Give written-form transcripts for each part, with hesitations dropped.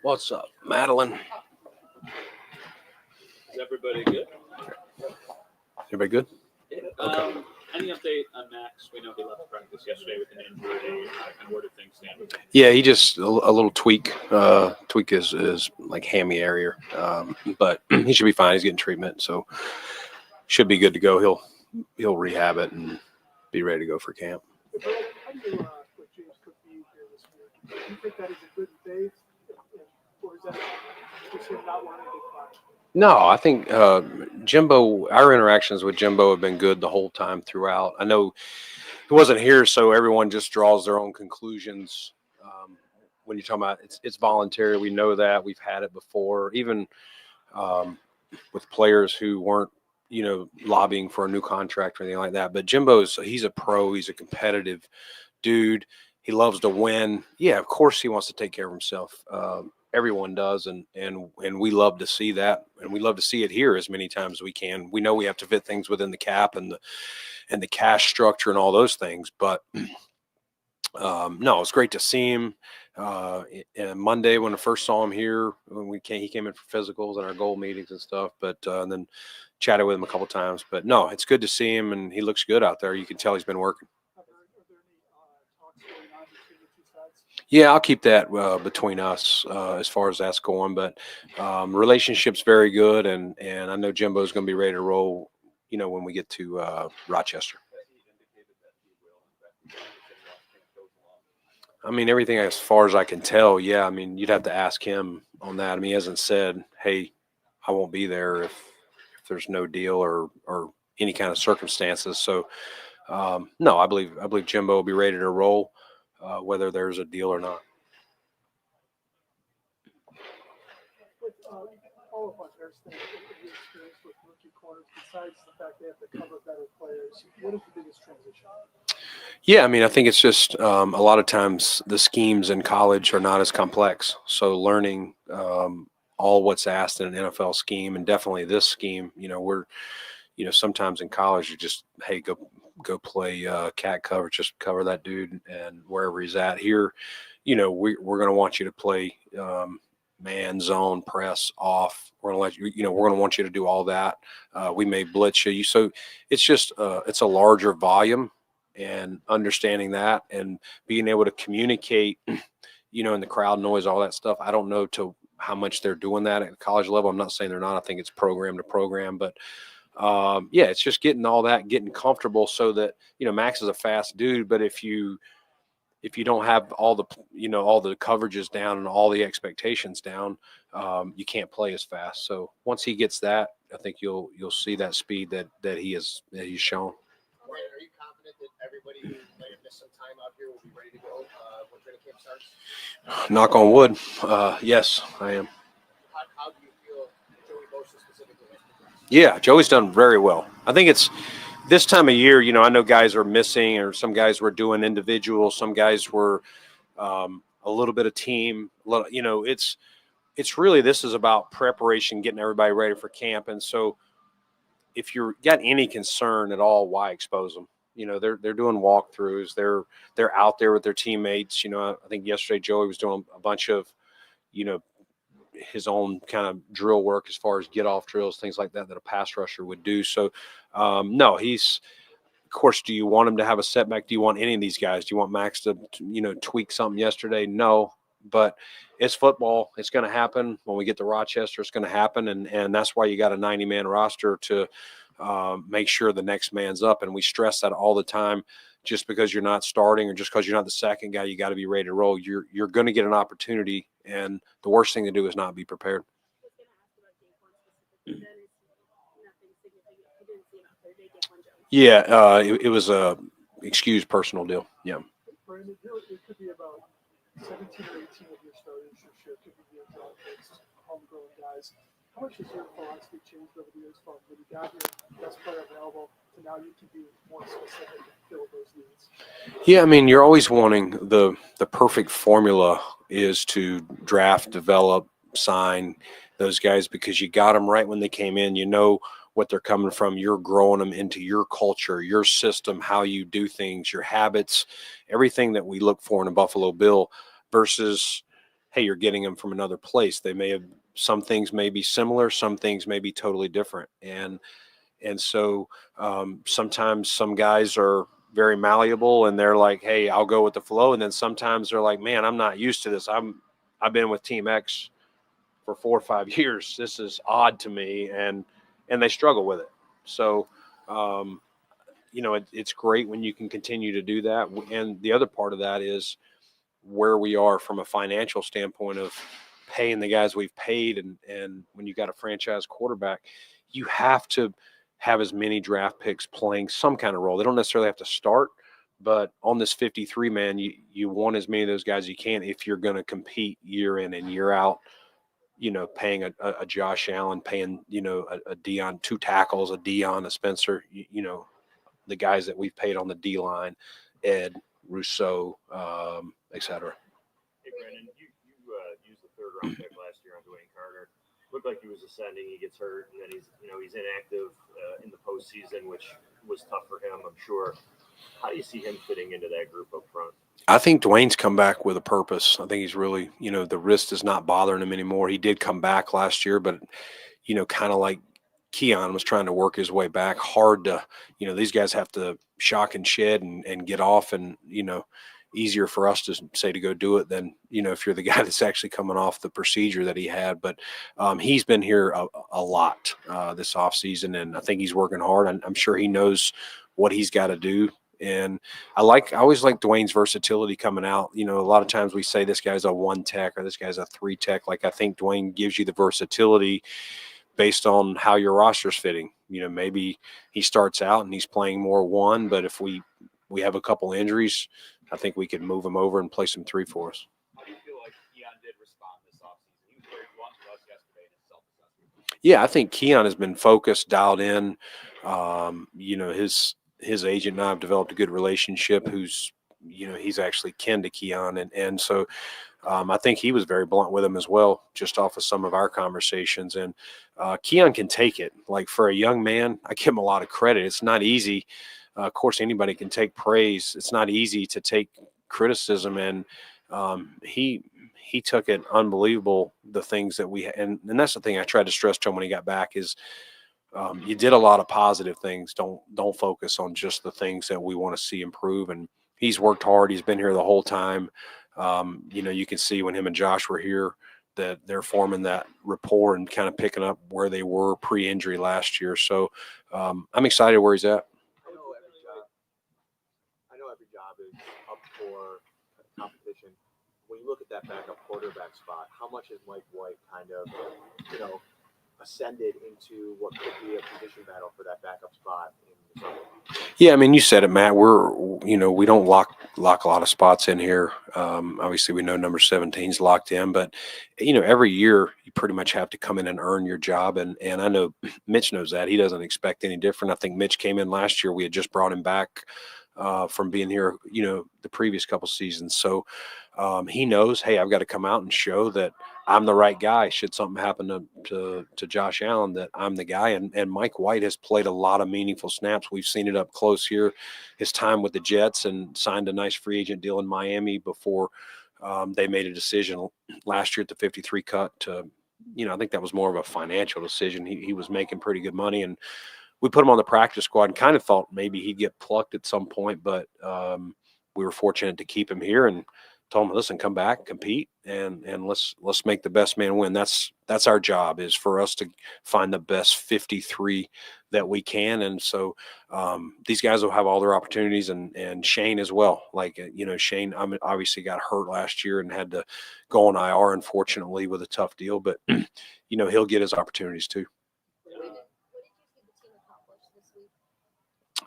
What's up, Madeline? Is everybody good? Everybody good? Yeah. Okay. Any update on Max? We know he left practice yesterday with an injury. And where did things stand? Yeah, he just a little tweak. Tweak is like hammy area, but he should be fine. He's getting treatment, so should be good to go. He'll rehab it and be ready to go for camp. How do you put James Cook here this year? Do you think that is a good faith, or is that just him not wanting to get fired? No, I think Jimbo. Our interactions with Jimbo have been good the whole time throughout. I know he wasn't here, so everyone just draws their own conclusions. When you're talking about it's voluntary, we know that we've had it before, even with players who weren't, lobbying for a new contract or anything like that. But he's a pro. He's a competitive dude. He loves to win. Yeah, of course he wants to take care of himself. Everyone does, and we love to see that, and we love to see it here as many times as we can. We know we have to fit things within the cap and the cash structure and all those things, but no, it's great to see him. And Monday when I first saw him here, he came in for physicals and our goal meetings and stuff, but and then chatted with him a couple times. But no, it's good to see him, and he looks good out there. You can tell he's been working. Are there any talks going on between the two sides? Yeah, I'll keep that between us as far as that's going. But relationship's very good, and I know Jimbo's going to be ready to roll, when we get to Rochester. I mean, everything as far as I can tell, yeah. I mean, you'd have to ask him on that. I mean, he hasn't said, hey, I won't be there if there's no deal or any kind of circumstances. So, no, I believe Jimbo will be ready to roll, whether there's a deal or not. All of us understand your experience with rookie corners, besides the fact they have to cover better players. What is the biggest transition? Yeah, I mean, I think it's just a lot of times the schemes in college are not as complex. So learning all what's asked in an NFL scheme, and definitely this scheme, we're, sometimes in college you just, hey, go play cat cover, just cover that dude and wherever he's at. Here, we're going to want you to play man, zone, press, off. We're going to let you, we're going to want you to do all that. We may blitz you. So it's just it's a larger volume. And understanding that and being able to communicate, in the crowd noise, all that stuff. I don't know to how much they're doing that at the college level. I'm not saying they're not. I think it's program to program. But, yeah, it's just getting all that, getting comfortable so that, Max is a fast dude. But if you don't have all the, all the coverages down and all the expectations down, you can't play as fast. So once he gets that, I think you'll see that speed that he's shown. Brandon, are you confident that everybody who might have missed some time out here will be ready to go when training camp starts? Knock on wood. Yes, I am. How do you feel Joey Bosa specifically? Yeah, Joey's done very well. I think it's this time of year, I know guys are missing, or some guys were doing individual, some guys were a little bit of team. It's really, this is about preparation, getting everybody ready for camp. And so if you're got any concern at all, why expose them? They're doing walkthroughs. They're out there with their teammates. I think yesterday Joey was doing a bunch of, his own kind of drill work as far as get off drills, things like that a pass rusher would do. So, no, he's, of course, do you want him to have a setback? Do you want any of these guys? Do you want Max to, tweak something yesterday? No, but it's football. It's going to happen. When we get to Rochester, it's going to happen. And that's why you got a 90-man roster to make sure the next man's up. And we stress that all the time. Just because you're not starting or just because you're not the second guy, you got to be ready to roll. You're going to get an opportunity, and the worst thing to do is not be prepared. Yeah, it was a excused personal deal. Yeah. Brandon, it could be about 17 or 18 of your starters this year could be your draft picks, homegrown guys. How much has your philosophy changed over the years from when you got your best player available to now you can be more specific and fill those needs? Yeah, I mean, you're always wanting the perfect formula is to draft, develop, sign those guys because you got them right when they came in. what they're coming from. You're growing them into your culture, your system, how you do things, your habits, everything that we look for in a Buffalo Bill versus, hey, you're getting them from another place. They may have, some things may be similar, some things may be totally different. And so sometimes some guys are very malleable and they're like, hey, I'll go with the flow. And then sometimes they're like, man, I'm not used to this. I've been with Team X for 4 or 5 years. This is odd to me. And they struggle with it. So, it's great when you can continue to do that. And the other part of that is where we are from a financial standpoint of paying the guys we've paid. And when you got a franchise quarterback, you have to have as many draft picks playing some kind of role. They don't necessarily have to start, but on this 53 man, you want as many of those guys as you can if you're going to compete year in and year out. Paying a Josh Allen, paying, a Deion, 2 tackles, a Deion, a Spencer, the guys that we've paid on the D line, Ed, Rousseau, et cetera. Hey, Brandon, you used the 3rd round pick last year on Dwayne Carter. Looked like he was ascending. He gets hurt, and then he's inactive in the postseason, which was tough for him, I'm sure. How do you see him fitting into that group up front? I think Dwayne's come back with a purpose. I think he's really, the wrist is not bothering him anymore. He did come back last year, but, kind of like Keon was trying to work his way back. Hard to, these guys have to shock and shed and get off, and, easier for us to say to go do it than, if you're the guy that's actually coming off the procedure that he had. But he's been here a lot this offseason, and I think he's working hard. I'm sure he knows what he's got to do. And I always like Dwayne's versatility coming out. A lot of times we say this guy's a 1 tech or this guy's a 3 tech. Like, I think Dwayne gives you the versatility based on how your roster's fitting. Maybe he starts out and he's playing more 1, but if we have a couple injuries, I think we could move him over and play some 3 for us. How do you feel like Keon did respond this offseason? He was very blunt with us yesterday in his self-assessment. Yeah, I think Keon has been focused, dialed in. His agent and I have developed a good relationship. He's actually kin to Keon, and so I think he was very blunt with him as well, just off of some of our conversations. And Keon can take it. Like, for a young man, I give him a lot of credit. It's not easy. Of course, anybody can take praise. It's not easy to take criticism, and he took it unbelievable. The things that and that's the thing I tried to stress to him when he got back is you did a lot of positive things. Don't focus on just the things that we want to see improve. And he's worked hard. He's been here the whole time. You can see when him and Josh were here that they're forming that rapport and kind of picking up where they were pre-injury last year. So I'm excited where he's at. I know every job is up for competition. When you look at that backup quarterback spot, how much has Mike White kind of, ascended into what could be a position battle for that backup spot in the summer? Yeah, I mean, you said it, Matt. We don't lock a lot of spots in here. Obviously, we know number 17 is locked in, but every year you pretty much have to come in and earn your job. And I know Mitch knows that. He doesn't expect any different. I think Mitch came in last year. We had just brought him back from being here, the previous couple seasons. So he knows, hey, I've got to come out and show that I'm the right guy. Should something happen to Josh Allen, that I'm the guy. And Mike White has played a lot of meaningful snaps. We've seen it up close here. His time with the Jets, and signed a nice free agent deal in Miami before they made a decision last year at the 53 cut to, I think that was more of a financial decision. He was making pretty good money, and we put him on the practice squad and kind of thought maybe he'd get plucked at some point, but we were fortunate to keep him here and told him, listen, come back, compete, and let's make the best man win. That's our job, is for us to find the best 53 that we can. And so these guys will have all their opportunities, and Shane as well. Like, Shane obviously got hurt last year and had to go on IR, unfortunately, with a tough deal, but he'll get his opportunities too.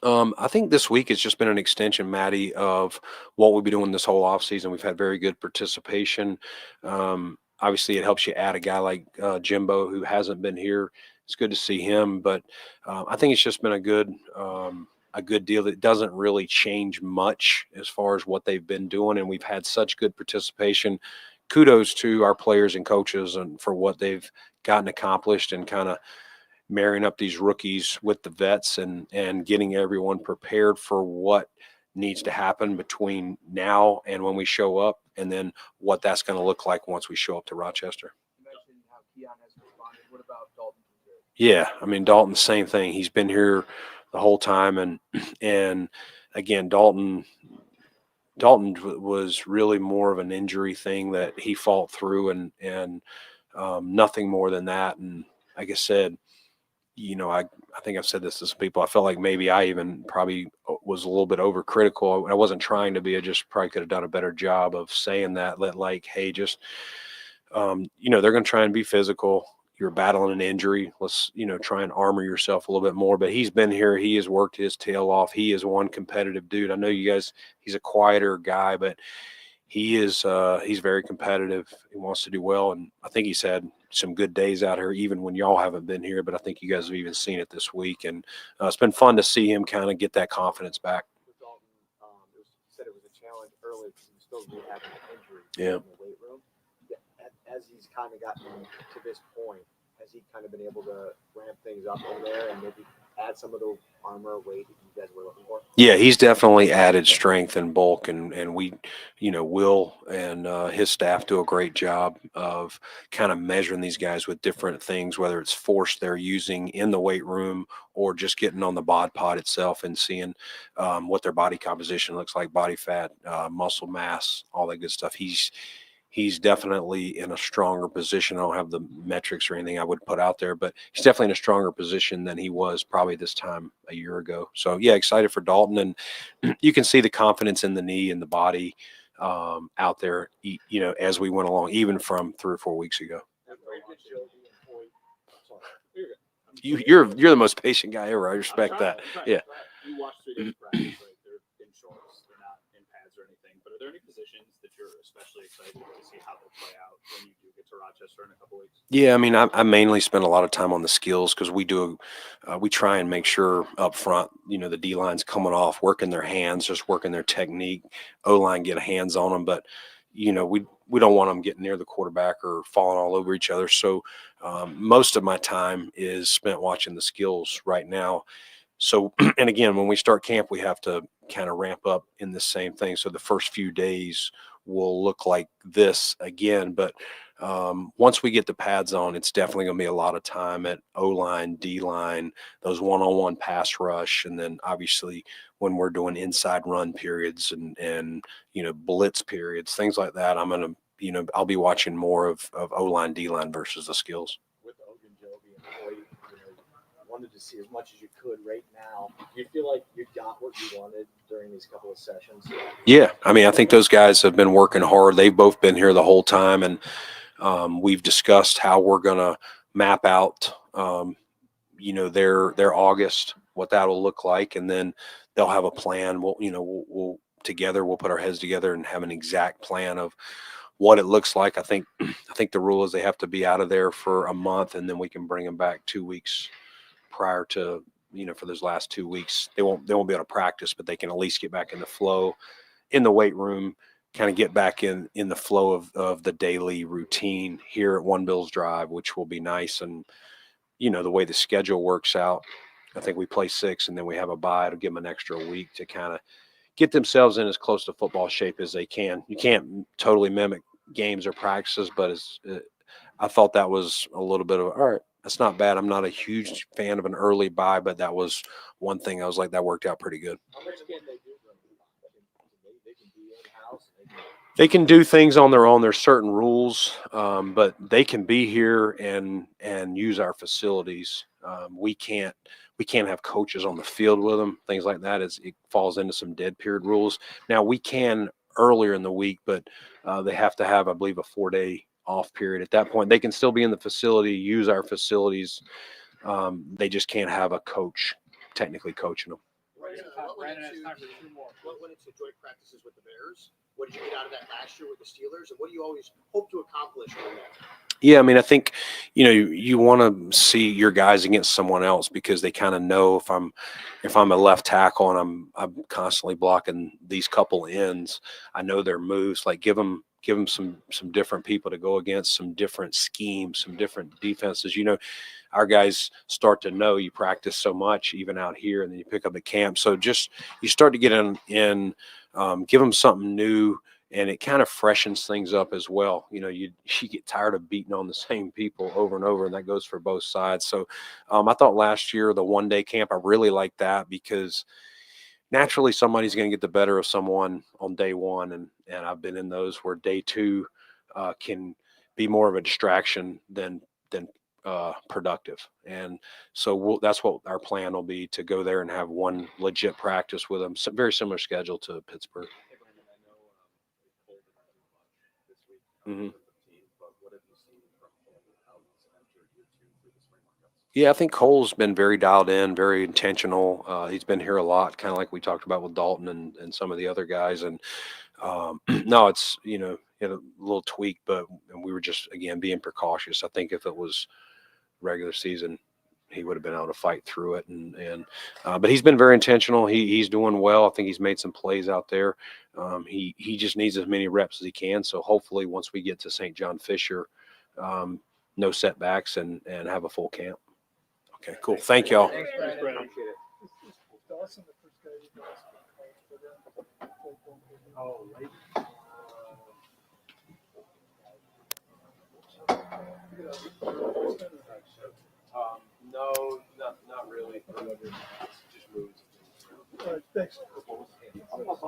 I think this week has just been an extension, Maddie, of what we'll be doing this whole offseason. We've had very good participation. Obviously, it helps you add a guy like Jimbo, who hasn't been here. It's good to see him, but I think it's just been a good deal. It doesn't really change much as far as what they've been doing, and we've had such good participation. Kudos to our players and coaches and for what they've gotten accomplished, and kind of marrying up these rookies with the vets and getting everyone prepared for what needs to happen between now and when we show up, and then what that's going to look like once we show up to Rochester. You mentioned how Keon has responded. What about Dalton? Yeah, I mean, Dalton, same thing. He's been here the whole time, and again, Dalton was really more of an injury thing that he fought through, and nothing more than that. And like I said, I think I've said this to some people. I felt like maybe I even probably was a little bit overcritical. I wasn't trying to be. I just probably could have done a better job of saying that. Like, hey, just they're going to try and be physical. You're battling an injury. Let's try and armor yourself a little bit more. But he's been here. He has worked his tail off. He is one competitive dude. I know you guys. He's a quieter guy, but he's very competitive. He wants to do well, and I think he's had some good days out here, even when y'all haven't been here. But I think you guys have even seen it this week, and it's been fun to see him kind of get that confidence back. With Dalton, said it was a challenge early because he was still having an injury Yeah. in the weight room. As he's kind of gotten to this point, has he kind of been able to ramp things up in there and maybe add some of the armor weight that you guys were looking for? Yeah, he's definitely added strength and bulk, and we, Will and his staff do a great job of kind of measuring these guys with different things, whether it's force they're using in the weight room or just getting on the bod pod itself and seeing what their body composition looks like, body fat, muscle mass, all that good stuff. He's definitely in a stronger position. I don't have the metrics or anything I would put out there, but he's definitely in a stronger position than he was probably this time a year ago. So, yeah, excited for Dalton. And you can see the confidence in the knee and the body out there, as we went along, even from 3 or 4 weeks ago. You're the most patient guy ever. I respect that. Yeah. You watch 3 days of practice, right? They're in shorts. They're not in pads or anything. But are there any positions that you're especially excited to see how they play out when you do get to Rochester in a couple weeks? Yeah, I mean, I mainly spend a lot of time on the skills because we try and make sure up front, the D line's coming off, working their hands, just working their technique. O line get hands on them, but we don't want them getting near the quarterback or falling all over each other. So most of my time is spent watching the skills right now. So, and again, when we start camp, we have to kind of ramp up in the same thing. So the first few days will look like this again, but once we get the pads on, it's definitely going to be a lot of time at O-line, D-line, those one-on-one pass rush, and then obviously when we're doing inside run periods and blitz periods, things like that, I'm going to, I'll be watching more of O-line, D-line versus the skills. With Ogunjobi and Hoyt, wanted to see as much as you could right now. Do you feel like you got what you wanted during these couple of sessions? Yeah, I mean, I think those guys have been working hard. They've both been here the whole time, and we've discussed how we're going to map out, their August, what that will look like, and then they'll have a plan. We'll together, we'll put our heads together and have an exact plan of what it looks like. I think the rule is they have to be out of there for a month, and then we can bring them back 2 weeks prior to, for those last 2 weeks. They won't be able to practice, but they can at least get back in the flow in the weight room, kind of get back in the flow of the daily routine here at One Bills Drive, which will be nice. And, the way the schedule works out, I think we play 6 and then we have a bye to give them an extra week to kind of get themselves in as close to football shape as they can. You can't totally mimic games or practices, but I thought that was a little bit of, all right, that's not bad. I'm not a huge fan of an early bye, but that was one thing I was like, that worked out pretty good. How much can they do? They can be in-house. They can do things on their own. There's certain rules, but they can be here and use our facilities. We can't have coaches on the field with them, things like that. It falls into some dead period rules. Now we can earlier in the week, but they have to have, I believe, a 4-day off period. At that point, they can still be in the facility, use our facilities. They just can't have a coach technically coaching them. What went into joint practices with the Bears? What did you get out of that last year with the Steelers? And what do you always hope to accomplish with that? Yeah, I mean, I think, you want to see your guys against someone else because they kind of know if I'm a left tackle and I'm constantly blocking these couple ends, I know their moves. Like give them give them some different people to go against, some different schemes, some different defenses. Our guys start to know you practice so much even out here, and then you pick up at camp. So just you start to get in give them something new, and it kind of freshens things up as well. You get tired of beating on the same people over and over, and that goes for both sides. So I thought last year, the 1-day camp, I really liked that because naturally somebody's going to get the better of someone on day one. And I've been in those where day two can be more of a distraction than productive. And so that's what our plan will be, to go there and have one legit practice with them. So very similar schedule to Pittsburgh. Hey, Brandon, I know Cole didn't do much this week Mhm. with the team, but what have you seen from Cole out after year 2 through the spring workouts? Yeah, I think Cole's been very dialed in, very intentional. He's been here a lot, kind of like we talked about with Dalton and some of the other guys. And no, it's, a little tweak, but we were just, again, being precautious. I think if it was regular season, he would have been able to fight through it. But he's been very intentional. He's doing well. I think he's made some plays out there. He just needs as many reps as he can. So hopefully once we get to St. John Fisher, no setbacks and have a full camp. Okay, cool. Thank y'all. Thanks, Brandon. Appreciate it. Is Dawson the first guy you guys played for? Oh, right. No, not really. Just moves. All right, thanks. What was the